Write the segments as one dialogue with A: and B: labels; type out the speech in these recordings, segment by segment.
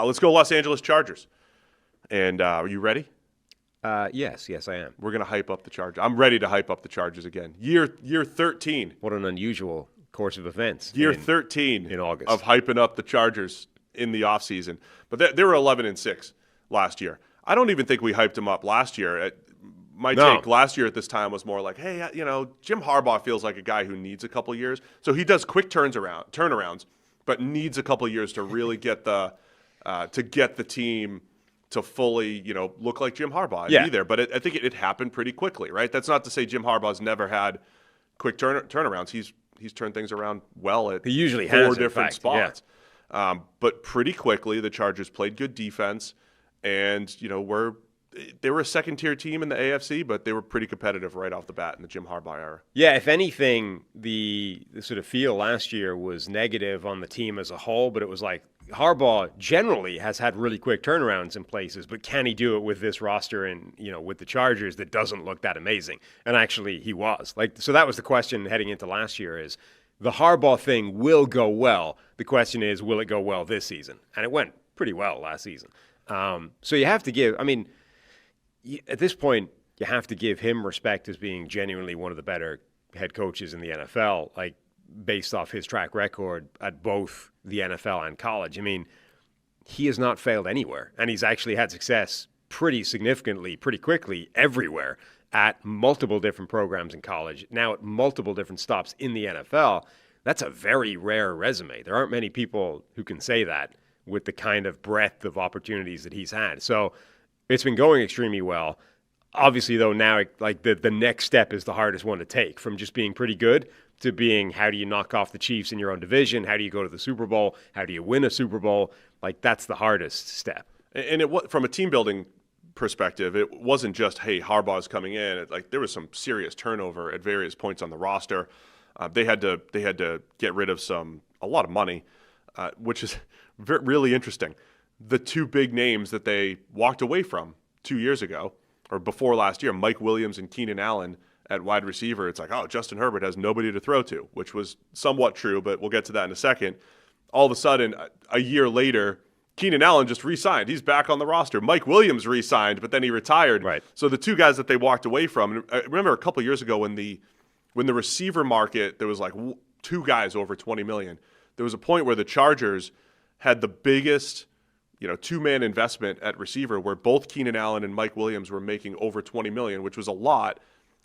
A: Let's go Los Angeles Chargers. And are you ready?
B: Yes, I am.
A: We're going to hype up the Chargers. I'm ready to hype up the Chargers again. Year 13.
B: What an unusual course of events.
A: Year 13
B: in August
A: of hyping up the Chargers in the offseason. But they were 11-6 last year. I don't even think we hyped them up last year. My take last year at this time was more like, hey, Jim Harbaugh feels like a guy who needs a couple years. So he does quick turnarounds, but needs a couple years to really get the team to fully, look like Jim Harbaugh and be there. But I think it happened pretty quickly, right? That's not to say Jim Harbaugh's never had quick turnarounds. He's turned things around well at
B: he usually
A: four
B: has,
A: different spots. Yeah. But pretty quickly, the Chargers played good defense, and they were a second-tier team in the AFC, but they were pretty competitive right off the bat in the Jim Harbaugh era.
B: Yeah, if anything, the sort of feel last year was negative on the team as a whole, but it was like Harbaugh generally has had really quick turnarounds in places, but can he do it with this roster and, with the Chargers that doesn't look that amazing? And actually he was. So that was the question heading into last year is the Harbaugh thing will go well. The question is, will it go well this season? And it went pretty well last season. So you have to give, at this point, you have to give him respect as being genuinely one of the better head coaches in the NFL, based off his track record at both the NFL and college. He has not failed anywhere, and he's actually had success pretty significantly, pretty quickly, everywhere at multiple different programs in college, now at multiple different stops in the NFL. That's a very rare resume. There aren't many people who can say that with the kind of breadth of opportunities that he's had. So it's been going extremely well. Obviously, though, now the next step is the hardest one to take, from just being pretty good to being how do you knock off the Chiefs in your own division? How do you go to the Super Bowl? How do you win a Super Bowl? That's the hardest step.
A: And from a team building perspective, it wasn't just, hey, Harbaugh's coming in. There was some serious turnover at various points on the roster. They had to get rid of a lot of money, which is really interesting. The two big names that they walked away from 2 years ago, or before last year, Mike Williams and Keenan Allen at wide receiver. It's like, oh, Justin Herbert has nobody to throw to, which was somewhat true, but we'll get to that in a second. All of a sudden, a year later, Keenan Allen just re-signed. He's back on the roster. Mike Williams re-signed, but then he retired.
B: Right.
A: So the two guys that they walked away from, and I remember a couple of years ago when the receiver market, there was two guys over $20 million. There was a point where the Chargers had the biggest two-man investment at receiver where both Keenan Allen and Mike Williams were making over $20 million, which was a lot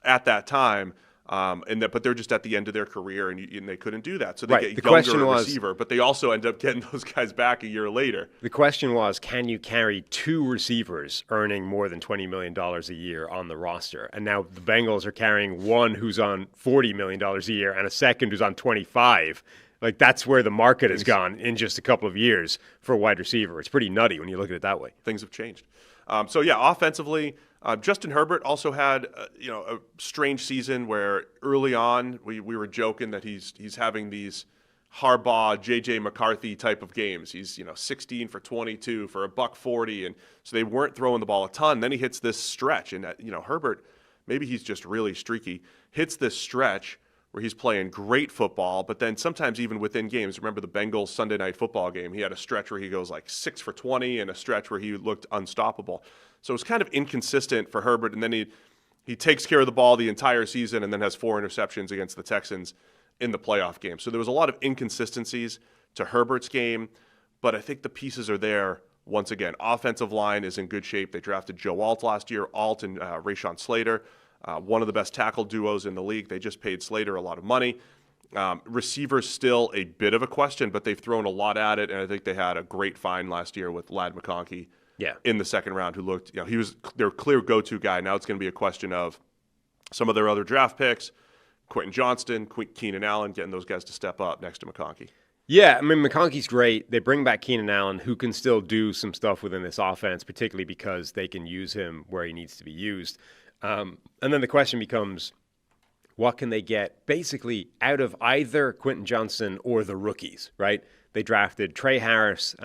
A: at that time. But they're just at the end of their career, and they couldn't do that. So they get younger receiver, but they also end up getting those guys back a year later.
B: The question was, can you carry two receivers earning more than $20 million a year on the roster? And now the Bengals are carrying one who's on $40 million a year and a second who's on 25. That's where the market has gone in just a couple of years for a wide receiver. It's pretty nutty when you look at it that way.
A: Things have changed. Offensively, Justin Herbert also had a strange season where early on we were joking that he's having these Harbaugh, J.J. McCarthy type of games. He's 16 for 22 for $140, and so they weren't throwing the ball a ton. Then he hits this stretch, and Herbert, maybe he's just really streaky, hits this stretch where he's playing great football, but then sometimes even within games, remember the Bengals Sunday Night Football game, he had a stretch where he goes 6 for 20 and a stretch where he looked unstoppable. So it's kind of inconsistent for Herbert, and then he takes care of the ball the entire season and then has 4 interceptions against the Texans in the playoff game. So there was a lot of inconsistencies to Herbert's game, but I think the pieces are there once again. Offensive line is in good shape. They drafted Joe Alt last year, Alt and Rashawn Slater. One of the best tackle duos in the league. They just paid Slater a lot of money. Receivers still a bit of a question, but they've thrown a lot at it, and I think they had a great find last year with Ladd McConkey in the second round, who looked, he was their clear go-to guy. Now it's going to be a question of some of their other draft picks, Quentin Johnston, Keenan Allen, getting those guys to step up next to McConkey.
B: Yeah, McConkey's great. They bring back Keenan Allen, who can still do some stuff within this offense, particularly because they can use him where he needs to be used. And then the question becomes, what can they get basically out of either Quentin Johnston or the rookies, right? They drafted Trey Harris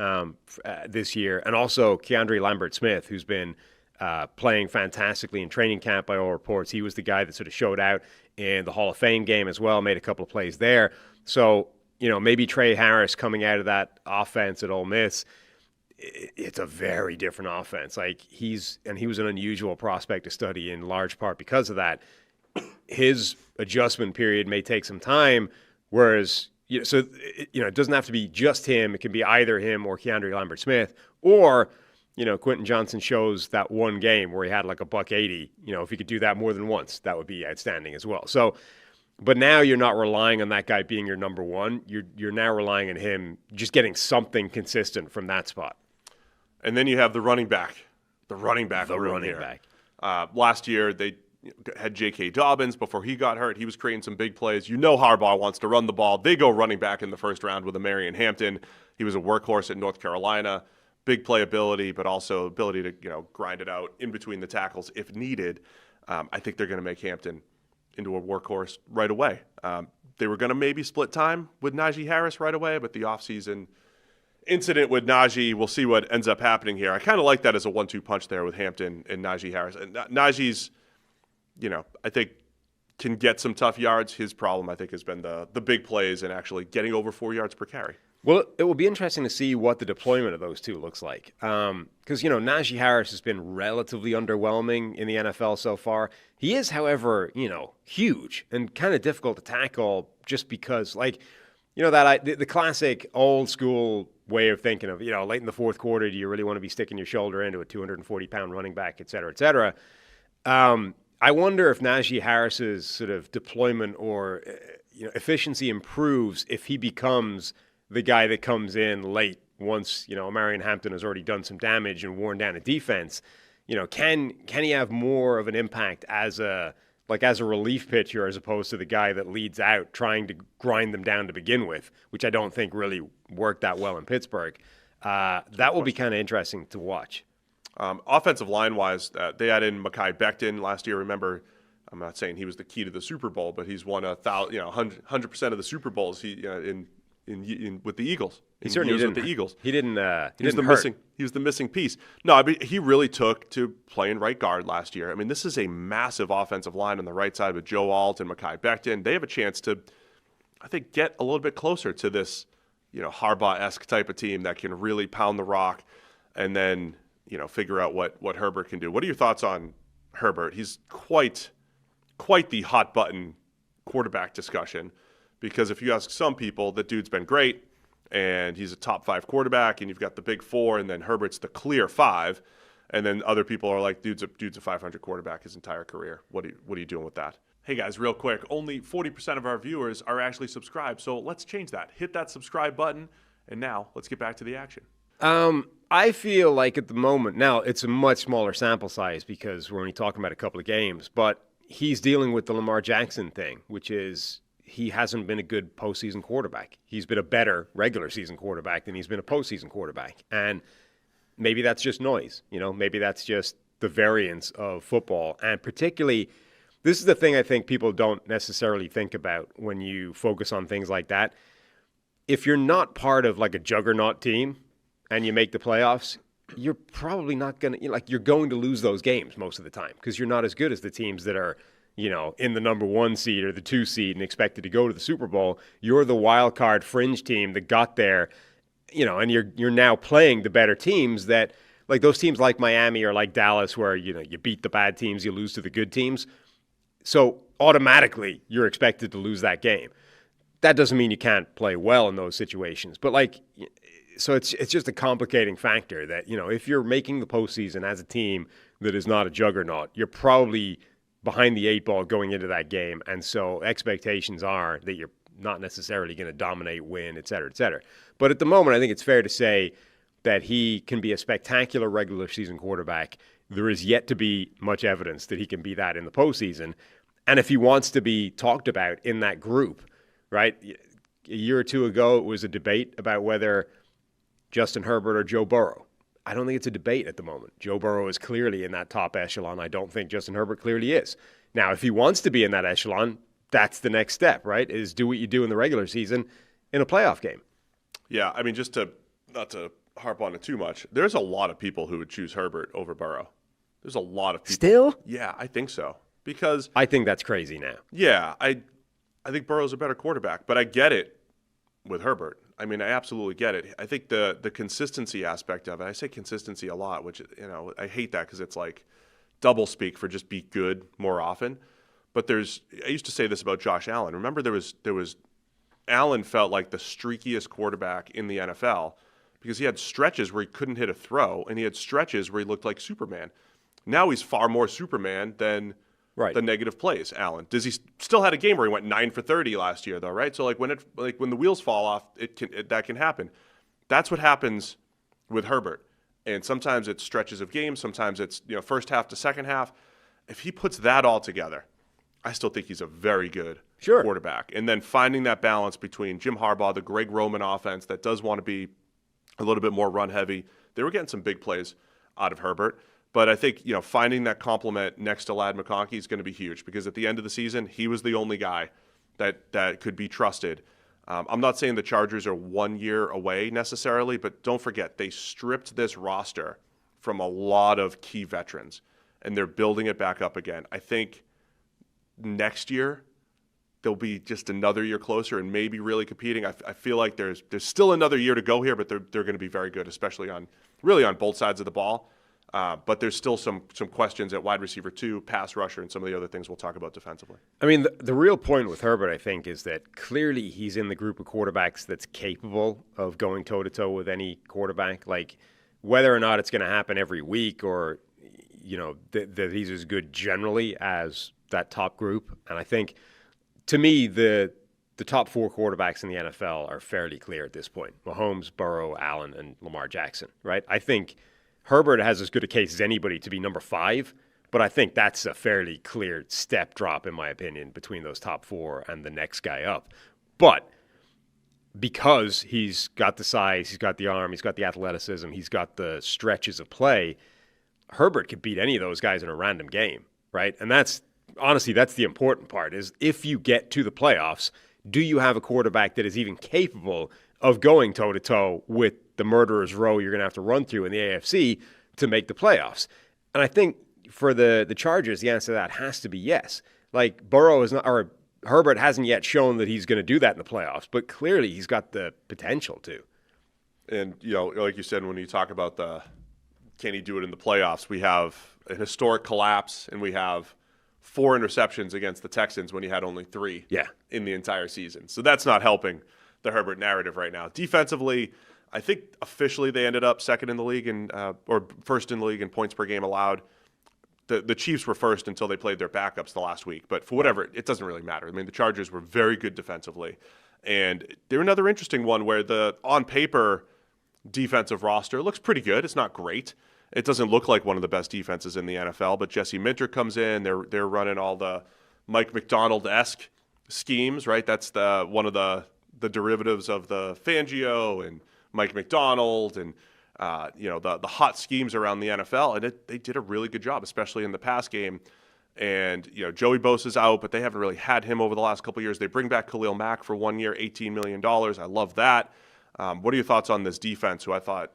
B: this year, and also Keandre Lambert-Smith, who's been playing fantastically in training camp by all reports. He was the guy that sort of showed out in the Hall of Fame game as well, made a couple of plays there. So, maybe Trey Harris coming out of that offense at Ole Miss, it's a very different offense. Like he was an unusual prospect to study in large part because of that. His adjustment period may take some time, whereas it doesn't have to be just him. It can be either him or Keandre Lambert-Smith, or Quentin Johnston shows that one game where he had like a $180. If he could do that more than once, that would be outstanding as well. So, but now you're not relying on that guy being your number one. You're now relying on him just getting something consistent from that spot.
A: And then you have the running back. Last year they had J.K. Dobbins before he got hurt. He was creating some big plays. Harbaugh wants to run the ball. They go running back in the first round with Omarion Hampton. He was a workhorse at North Carolina. Big playability, but also ability to grind it out in between the tackles if needed. I think they're going to make Hampton into a workhorse right away. They were going to maybe split time with Najee Harris right away, but the offseason incident with Najee, we'll see what ends up happening here. I kind of like that as a 1-2 punch there with Hampton and Najee Harris. And Najee's, I think can get some tough yards. His problem, I think, has been the big plays and actually getting over 4 yards per carry.
B: Well, it will be interesting to see what the deployment of those two looks like. Because, Najee Harris has been relatively underwhelming in the NFL so far. He is, however, huge and kind of difficult to tackle just because, the classic old school way of thinking of, late in the fourth quarter, do you really want to be sticking your shoulder into a 240-pound running back, et cetera, et cetera. I wonder if Najee Harris's sort of deployment or efficiency improves if he becomes the guy that comes in late once, Omarion Hampton has already done some damage and worn down a defense. Can he have more of an impact as a relief pitcher as opposed to the guy that leads out trying to grind them down to begin with, which I don't think really worked that well in Pittsburgh. That will be kind of interesting to watch.
A: Offensive line-wise, they had in Mekhi Becton last year. Remember, I'm not saying he was the key to the Super Bowl, but he's won 100% of the Super Bowls with the Eagles.
B: He certainly didn't.
A: With the Eagles.
B: He didn't.
A: He was the missing piece. No, I mean he really took to playing right guard last year. I mean, this is a massive offensive line on the right side with Joe Alt and Mekhi Becton. They have a chance to, I think, get a little bit closer to this, Harbaugh-esque type of team that can really pound the rock, and then figure out what Herbert can do. What are your thoughts on Herbert? He's quite the hot button quarterback discussion. Because if you ask some people, that dude's been great, and he's a top 5 quarterback, and you've got the big 4, and then Herbert's the clear 5, and then other people are like, dude's a 500 quarterback his entire career. What are you doing with that? Hey guys, real quick, only 40% of our viewers are actually subscribed, so let's change that. Hit that subscribe button, and now let's get back to the action.
B: I feel like at the moment, now it's a much smaller sample size because we're only talking about a couple of games, but he's dealing with the Lamar Jackson thing, which is he hasn't been a good postseason quarterback. He's been a better regular season quarterback than he's been a postseason quarterback. And maybe that's just noise. Maybe that's just the variance of football. And particularly, this is the thing I think people don't necessarily think about when you focus on things like that. If you're not part of like a juggernaut team and you make the playoffs, you're probably not going to, you're going to lose those games most of the time because you're not as good as the teams that are, in the number 1 seed or the 2 seed and expected to go to the Super Bowl. You're the wild card fringe team that got there, and you're now playing the better teams that, like those teams like Miami or like Dallas where, you beat the bad teams, you lose to the good teams. So automatically you're expected to lose that game. That doesn't mean you can't play well in those situations. But so it's just a complicating factor that, if you're making the postseason as a team that is not a juggernaut, you're probably behind the 8 ball going into that game. And so expectations are that you're not necessarily going to dominate, win, et cetera, et cetera. But at the moment, I think it's fair to say that he can be a spectacular regular season quarterback. There is yet to be much evidence that he can be that in the postseason. And if he wants to be talked about in that group, right? A year or two ago, it was a debate about whether Justin Herbert or Joe Burrow. I don't think it's a debate at the moment. Joe Burrow is clearly in that top echelon. I don't think Justin Herbert clearly is. Now, if he wants to be in that echelon, that's the next step, right? Is do what you do in the regular season in a playoff game.
A: Yeah, I mean, just not to harp on it too much, there's a lot of people who would choose Herbert over Burrow. There's a lot of people.
B: Still?
A: Yeah, I think so. Because
B: I think that's crazy now.
A: Yeah, I think Burrow's a better quarterback, but I get it with Herbert. I mean, I absolutely get it. I think the consistency aspect of it, I say consistency a lot, which, I hate that because it's like double speak for just be good more often. But I used to say this about Josh Allen. Remember there was Allen felt like the streakiest quarterback in the NFL because he had stretches where he couldn't hit a throw, and he had stretches where he looked like Superman. Now he's far more Superman than the negative plays, Allen. Does he still had a game where he went 9 for 30 last year, though, right? So when the wheels fall off, that can happen. That's what happens with Herbert. And sometimes it's stretches of games, sometimes it's first half to second half. If he puts that all together, I still think he's a very good quarterback. And then finding that balance between Jim Harbaugh, the Greg Roman offense that does want to be a little bit more run heavy. They were getting some big plays out of Herbert. But I think, finding that complement next to Ladd McConkey is going to be huge because at the end of the season, he was the only guy that could be trusted. I'm not saying the Chargers are 1 year away necessarily, but don't forget, they stripped this roster from a lot of key veterans, and they're building it back up again. I think next year, they'll be just another year closer and maybe really competing. I feel like there's still another year to go here, but they're going to be very good, especially on both sides of the ball. But there's still some questions at wide receiver 2, pass rusher, and some of the other things we'll talk about defensively.
B: I mean, the real point with Herbert, I think, is that clearly he's in the group of quarterbacks that's capable of going toe-to-toe with any quarterback. Like, whether or not it's going to happen every week or, that he's as good generally as that top group. And I think, to me, the top 4 quarterbacks in the NFL are fairly clear at this point. Mahomes, Burrow, Allen, and Lamar Jackson, right? I think Herbert has as good a case as anybody to be number 5, but I think that's a fairly clear step drop, in my opinion, between those top 4 and the next guy up. But because he's got the size, he's got the arm, he's got the athleticism, he's got the stretches of play, Herbert could beat any of those guys in a random game, right? And that's the important part, is if you get to the playoffs, do you have a quarterback that is even capable of going toe-to-toe with the murderer's row you're going to have to run through in the AFC to make the playoffs? And I think for the Chargers, the answer to that has to be yes. Like, Herbert hasn't yet shown that he's going to do that in the playoffs, but clearly he's got the potential to.
A: And, like you said, when you talk about can he do it in the playoffs, we have a historic collapse, and we have 4 interceptions against the Texans when he had only 3 in the entire season. So that's not helping the Herbert narrative right now. Defensively, I think officially they ended up second in the league or first in the league in points per game allowed. The Chiefs were first until they played their backups the last week. But for whatever, it doesn't really matter. I mean, the Chargers were very good defensively. And they're another interesting one where the on paper defensive roster looks pretty good. It's not great. It doesn't look like one of the best defenses in the NFL, but Jesse Minter comes in. They're running all the Mike McDonald-esque schemes, right? That's one of the derivatives of the Fangio and Mike McDonald and the hot schemes around the NFL, and they did a really good job, especially in the pass game. And Joey Bosa's out, but they haven't really had him over the last couple of years. They bring back Khalil Mack for 1 year, $18 million. I love that. What are your thoughts on this defense, who I thought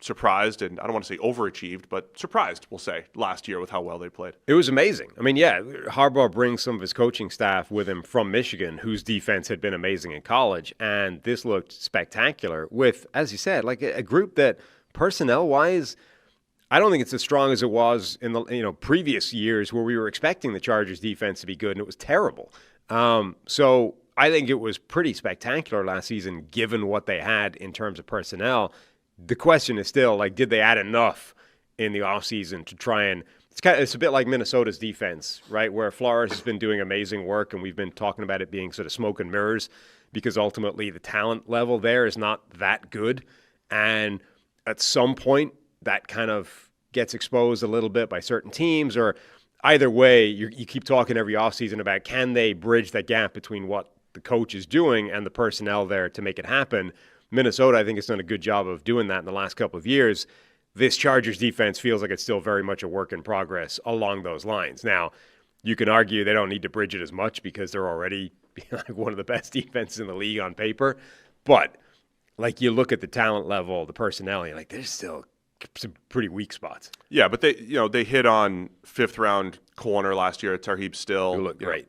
A: surprised, and I don't want to say overachieved, but surprised, we'll say, last year with how well they played?
B: It was amazing. I mean, Harbaugh brings some of his coaching staff with him from Michigan, whose defense had been amazing in college, and this looked spectacular with, as you said, like a group that personnel-wise, I don't think it's as strong as it was in the previous years where we were expecting the Chargers defense to be good, and it was terrible. So I think it was pretty spectacular last season, given what they had in terms of personnel. The question is still, did they add enough in the offseason to try and it's a bit like Minnesota's defense, right? Where Flores has been doing amazing work, and we've been talking about it being sort of smoke and mirrors because ultimately the talent level there is not that good. And at some point, that kind of gets exposed a little bit by certain teams, or either way, you keep talking every offseason about can they bridge that gap between what the coach is doing and the personnel there to make it happen. Minnesota, I think, has done a good job of doing that in the last couple of years. This Chargers defense feels like it's still very much a work in progress along those lines. Now, you can argue they don't need to bridge it as much because they're already one of the best defenses in the league on paper. But you look at the talent level, the personnel, you're like, there's still some pretty weak spots. Yeah,
A: but they hit on 5th round corner last year at Tarheeb Still.
B: Who looked great.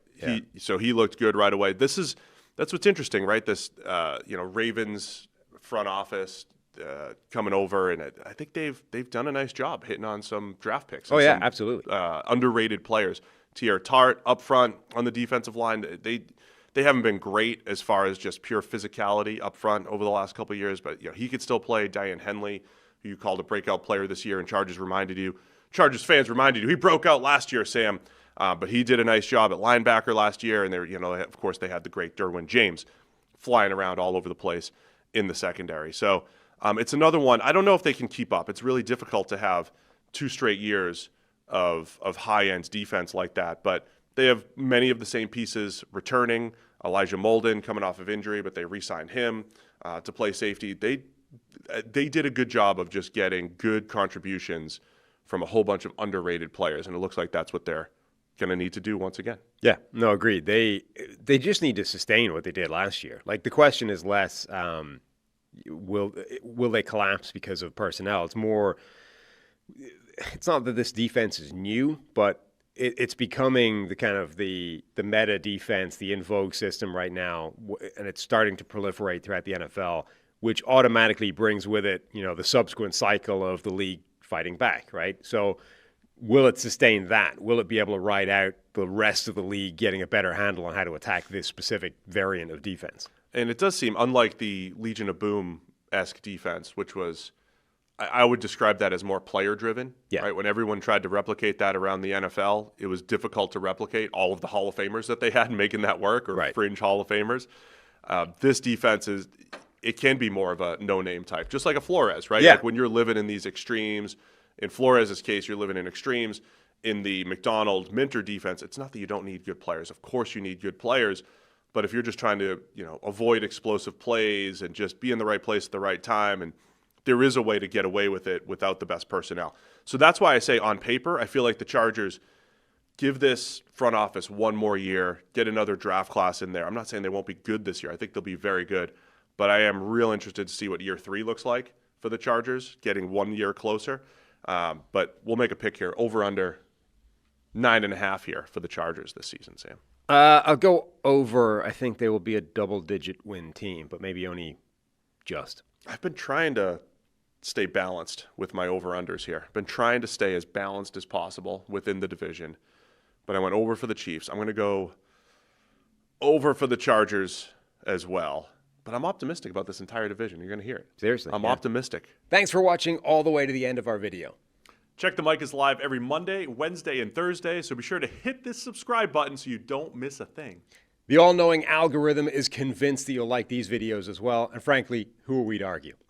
A: So he looked good right away. That's what's interesting, right? This Ravens front office coming over, and I think they've done a nice job hitting on some draft picks.
B: Oh yeah,
A: some,
B: absolutely.
A: Underrated players. Tier Tart up front on the defensive line. They haven't been great as far as just pure physicality up front over the last couple of years, but he could still play. Diane Henley, who you called a breakout player this year, and Chargers fans reminded you he broke out last year, Sam. But he did a nice job at linebacker last year, and of course they had the great Derwin James flying around all over the place in the secondary. So it's another one. I don't know if they can keep up. It's really difficult to have 2 straight years of high-end defense like that, but they have many of the same pieces returning. Elijah Molden coming off of injury, but they re-signed him to play safety. They did a good job of just getting good contributions from a whole bunch of underrated players, and it looks like that's what they're going to need to do once again.
B: Yeah, no, agreed. They just need to sustain what they did last year. Like, the question is less will they collapse because of personnel. It's more, it's not that this defense is new, but it's becoming the kind of the meta defense, the in vogue system right now, and it's starting to proliferate throughout the NFL, which automatically brings with it, the subsequent cycle of the league fighting back, right? So will it sustain that? Will it be able to ride out the rest of the league getting a better handle on how to attack this specific variant of defense? And
A: it does seem, unlike the Legion of Boom-esque defense, which was, I would describe that as more player-driven.
B: Yeah.
A: Right? When everyone tried to replicate that around the NFL, it was difficult to replicate all of the Hall of Famers that they had making that work, or
B: right.
A: fringe Hall of Famers. This defense it can be more of a no-name type, just like a Flores, right?
B: Yeah.
A: Like when you're living in these extremes. In Flores' case, you're living in extremes. In the McDonald-Minter defense, it's not that you don't need good players. Of course you need good players, but if you're just trying to, avoid explosive plays and just be in the right place at the right time, and there is a way to get away with it without the best personnel. So that's why I say on paper, I feel like the Chargers give this front office one more year, get another draft class in there. I'm not saying they won't be good this year. I think they'll be very good, but I am real interested to see what year 3 looks like for the Chargers, getting 1 year closer. But we'll make a pick here. Over under 9.5 here for the Chargers this season, Sam.
B: I'll go over. I think they will be a double-digit win team, but maybe only just.
A: I've been trying to stay balanced with my over-unders here. I've been trying to stay as balanced as possible within the division, but I went over for the Chiefs. I'm going to go over for the Chargers as well. But I'm optimistic about this entire division. You're going to hear it.
B: Seriously.
A: I'm optimistic.
B: Thanks for watching all the way to the end of our video.
A: Check the Mic is live every Monday, Wednesday, and Thursday, so be sure to hit this subscribe button so you don't miss a thing.
B: The all-knowing algorithm is convinced that you'll like these videos as well, and frankly, who are we to argue?